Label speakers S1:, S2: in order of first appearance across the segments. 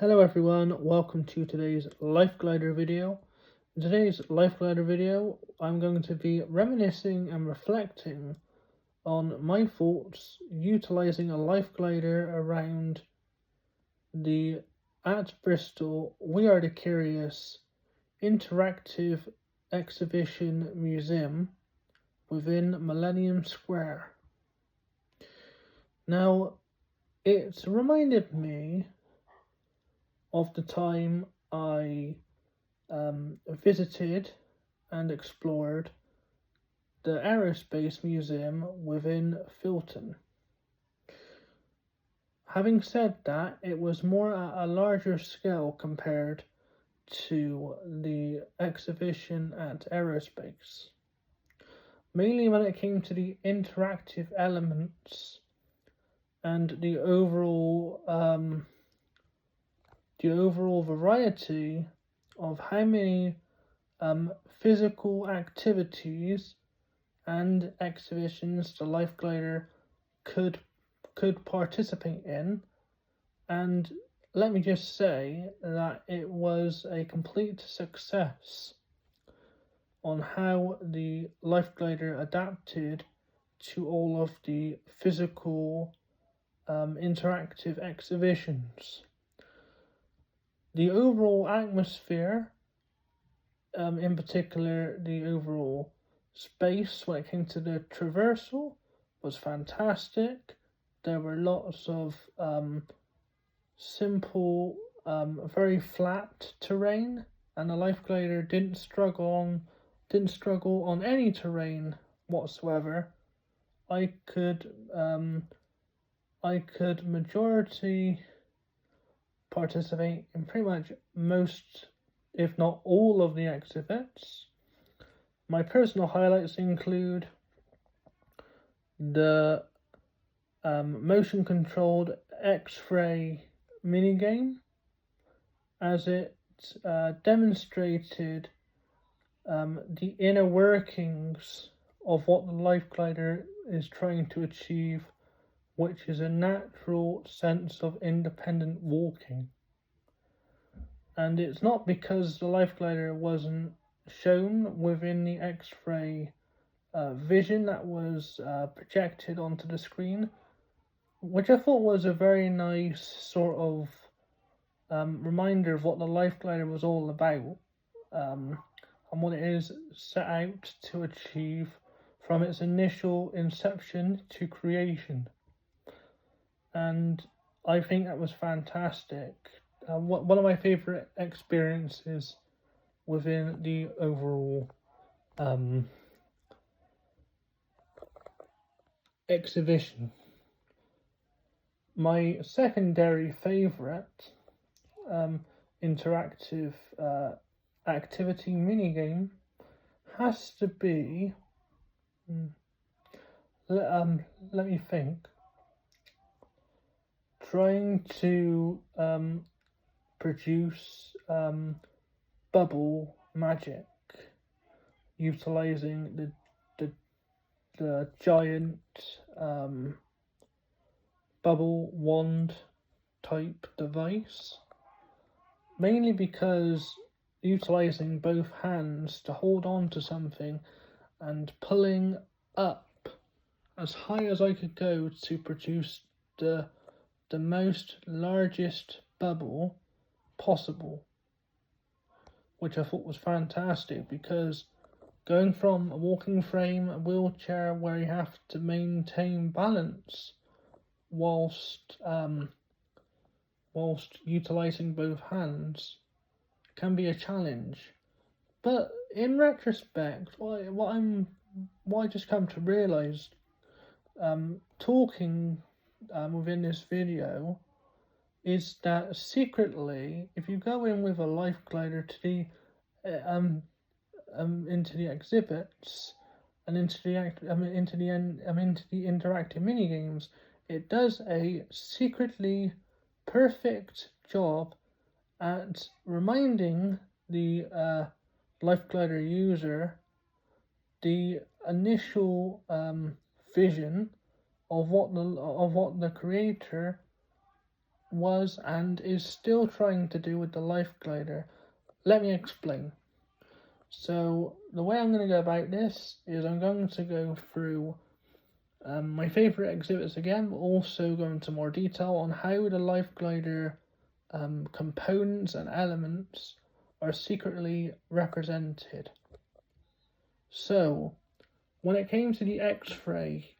S1: Hello everyone, welcome to today's Life Glider video. In today's Life Glider video, I'm going to be reminiscing and reflecting on my thoughts utilizing a life glider around the at Bristol We Are the Curious interactive exhibition museum within Millennium Square. Now, it's reminded me of the time I visited and explored the Aerospace Museum within Filton. Having said that, it was more at a larger scale compared to the exhibition at Aerospace. Mainly when it came to the interactive elements and the overall variety of how many physical activities and exhibitions the Life Glider could participate in, and let me just say that it was a complete success on how the Life Glider adapted to all of the physical interactive exhibitions. The overall atmosphere, in particular the overall space when it came to the traversal, was fantastic. There were lots of simple, very flat terrain, and the Life Glider didn't struggle on any terrain whatsoever. I could majority participate in pretty much most, if not all, of the exhibits. My personal highlights include the motion controlled X-ray minigame, as it demonstrated the inner workings of what the Life Glider is trying to achieve, which is a natural sense of independent walking. And it's not because the Life Glider wasn't shown within the X-ray vision that was projected onto the screen, which I thought was a very nice sort of reminder of what the Life Glider was all about, and what it is set out to achieve from its initial inception to creation. And I think that was fantastic. One of my favorite experiences within the overall exhibition. My secondary favorite interactive activity minigame has to be, let me think, trying to produce bubble magic utilizing the giant bubble wand type device, mainly because utilizing both hands to hold on to something and pulling up as high as I could go to produce the largest bubble possible, which I thought was fantastic, because going from a walking frame, a wheelchair where you have to maintain balance whilst utilizing both hands can be a challenge. But in retrospect, what I just come to realize, talking within this video, is that secretly, if you go in with a Life Glider to the into the exhibits and into the interactive mini games, it does a secretly perfect job at reminding the Life Glider user the initial vision of what the creator was and is still trying to do with the life glider. Let me explain. So the way I'm going to go about this is I'm going to go through my favourite exhibits again, but also go into more detail on how the life glider components and elements are secretly represented. So when it came to the X-ray,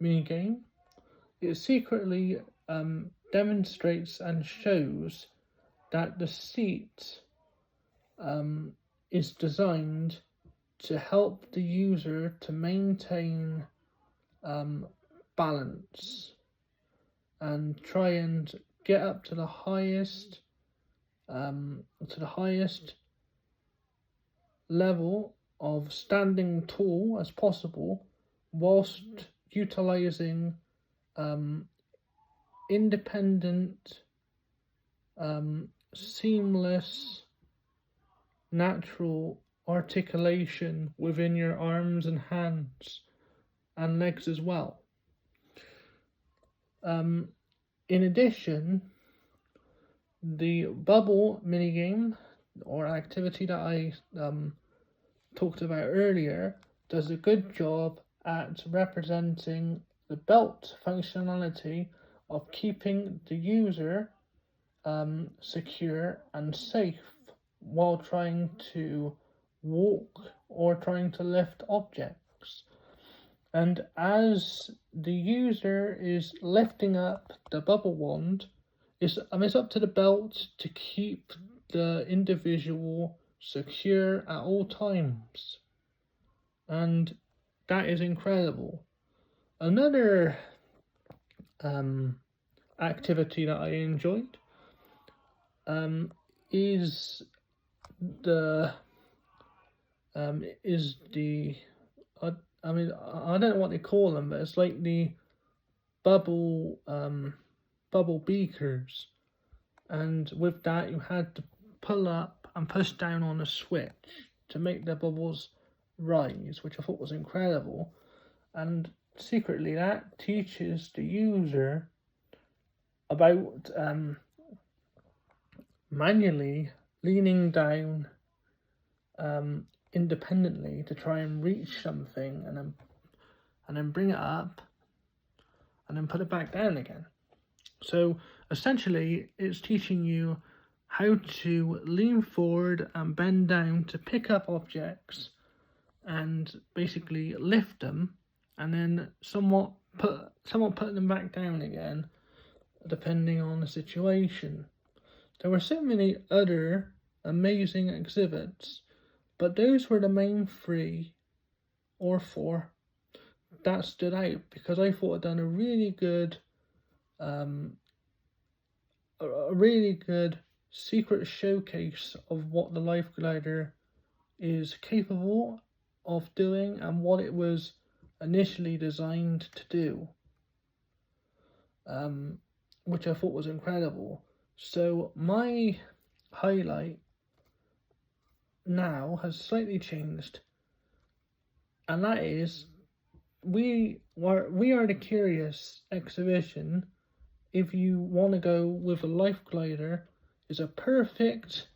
S1: minigame, it secretly demonstrates and shows that the seat is designed to help the user to maintain balance and try and get up to the highest level of standing tall as possible, whilst utilizing independent, seamless, natural articulation within your arms and hands and legs as well. In addition, the bubble minigame or activity that I talked about earlier does a good job at representing the belt functionality of keeping the user secure and safe while trying to walk or trying to lift objects. And as the user is lifting up the bubble wand, it's up to the belt to keep the individual secure at all times. And that is incredible. Another activity that I enjoyed is the I don't know what they call them, but it's like the bubble beakers, and with that you had to pull up and push down on a switch to make the bubbles rise, which I thought was incredible. And secretly that teaches the user about manually leaning down independently to try and reach something, and then bring it up and then put it back down again. So essentially it's teaching you how to lean forward and bend down to pick up objects and basically lift them, and then somewhat put them back down again depending on the situation. There were so many other amazing exhibits, but those were the main 3 or 4 that stood out because I thought I'd done a really good secret showcase of what the life glider is capable of doing and what it was initially designed to do, which I thought was incredible. So my highlight now has slightly changed, and that is we are the Curious exhibition. If you want to go with a life glider, is a perfect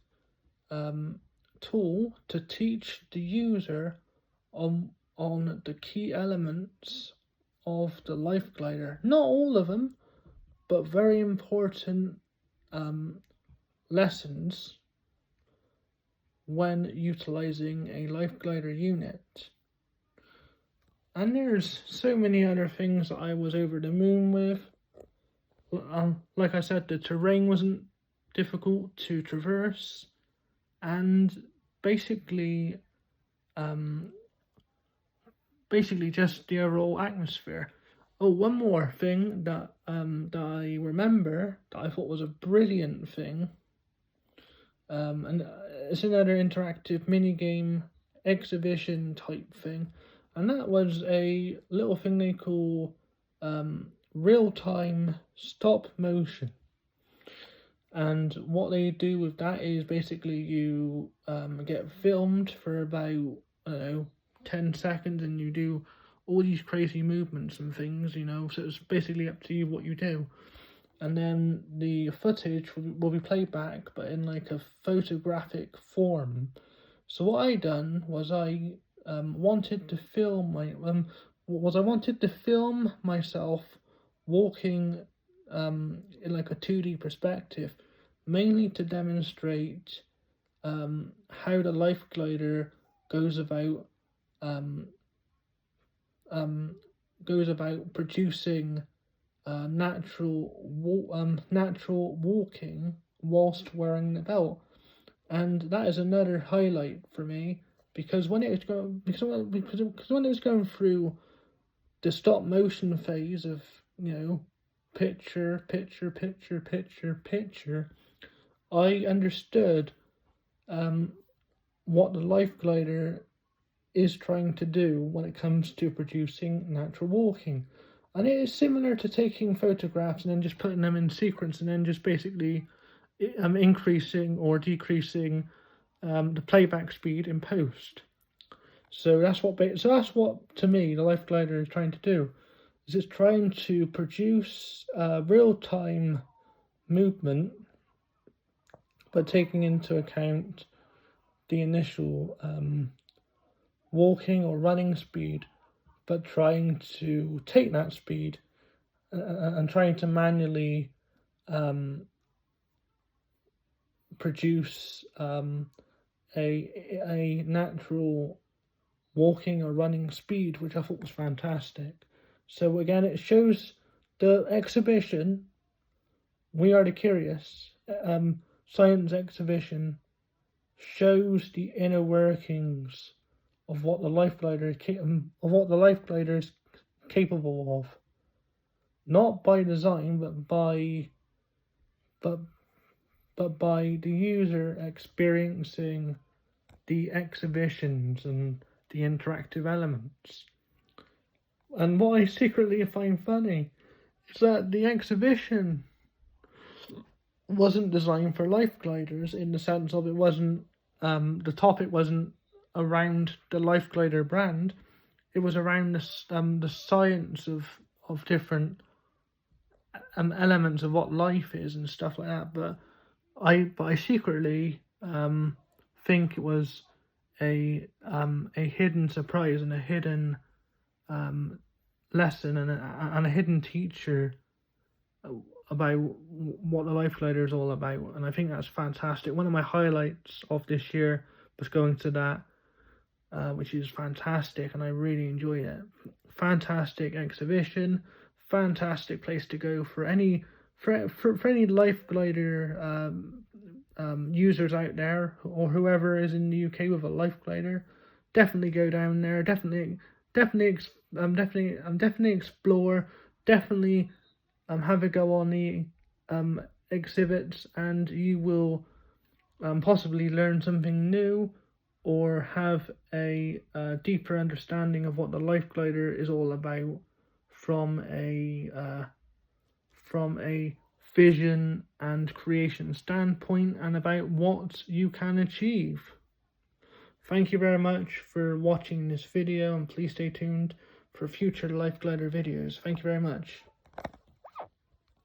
S1: tool to teach the user on the key elements of the life glider. Not all of them, but very important lessons when utilizing a life glider unit. And there's so many other things that I was over the moon with. Like I said, the terrain wasn't difficult to traverse, and basically just the overall atmosphere. Oh, one more thing that I remember that I thought was a brilliant thing, and it's another interactive minigame exhibition type thing, and that was a little thing they call real-time stop motion. And what they do with that is basically you get filmed for about 10 seconds, and you do all these crazy movements and things, you know, so it's basically up to you what you do. And then the footage will be played back, but in like a photographic form. So what I done was I wanted to film myself walking in like a 2D perspective, mainly to demonstrate how the life glider goes about um, producing natural walking whilst wearing the belt. And that is another highlight for me, because when it was going through the stop motion phase of, you know, picture, I understood what the life glider is trying to do when it comes to producing natural walking. And it is similar to taking photographs and then just putting them in sequence and then just basically increasing or decreasing the playback speed in post. So that's what to me the life glider is trying to do. Is it's trying to produce real-time movement, but taking into account the initial walking or running speed, but trying to take that speed and trying to manually produce a natural walking or running speed, which I thought was fantastic. So again, it shows the exhibition, We Are the Curious, science exhibition, shows the inner workings of what the life glider is capable of, not by design, but by the user experiencing the exhibitions and the interactive elements. And what I secretly find funny is that the exhibition wasn't designed for life gliders, in the sense of it wasn't the topic wasn't around the life glider brand. It was around the science of different elements of what life is and stuff like that. But I secretly think it was a hidden surprise and a hidden lesson and a hidden teacher about what the life glider is all about. And I think that's fantastic. One of my highlights of this year was going to that, which is fantastic, and I really enjoy it. Fantastic exhibition, fantastic place to go for any life glider users out there, or whoever is in the UK with a life glider. Definitely go down there. Definitely explore. Definitely have a go on the exhibits, and you will possibly learn something new, or have a deeper understanding of what the life glider is all about from a vision and creation standpoint, and about what you can achieve. Thank you very much for watching this video, and please stay tuned for future life glider videos. Thank you very much.